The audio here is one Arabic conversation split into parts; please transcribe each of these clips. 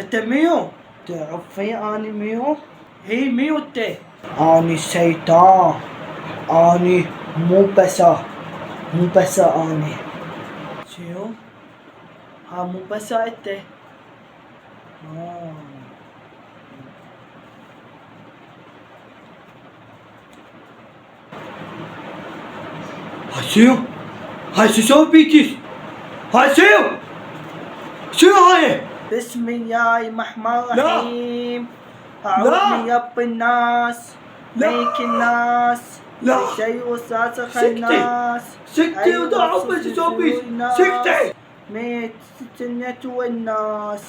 انت ميو تعرفي اني ميو؟ هي ميو انت؟ اني شيطان، اني مو بس اني شنو؟ ها مو بس انت؟ شنو؟ هاي شو سوي بيكيس؟ هاي شنو هاي؟ بسم الله الرحمن الرحيم. أعوذ من رب الناس ملك الناس شيء وساسخ الناس سكتي ودعوا بس سوبيس سكتي من الجنة والناس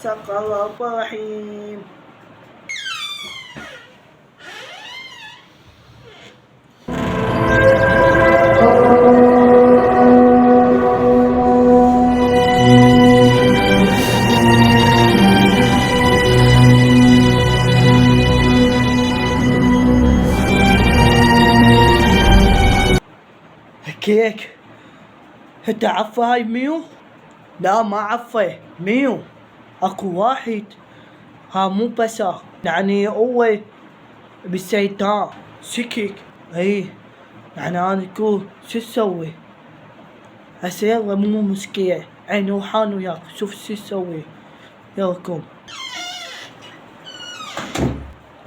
سقى الله الرحيم. هيك انت عفى هاي ميو؟ لا ما عفى ميو، اكو واحد ها مو بس يعني هو بالشيطان شكك. اي يعني انا اقول شو تسوي هسه؟ يلا مو مشكلة، عيني وحان وياك، شوف شو تسوي. يلا قوم.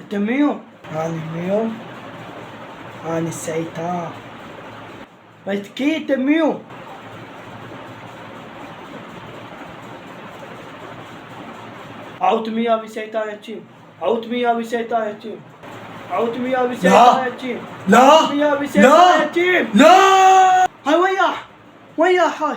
انت ميو؟ انا ميو، انا الشيطان. بس كي انت ميو؟ أعوذ بالله من الشيطان الرجيم، أعوذ بالله من الشيطان الرجيم، أعوذ بالله من الشيطان الرجيم، أعوذ بالله من الشيطان الرجيم. لا هاي وياه هاي.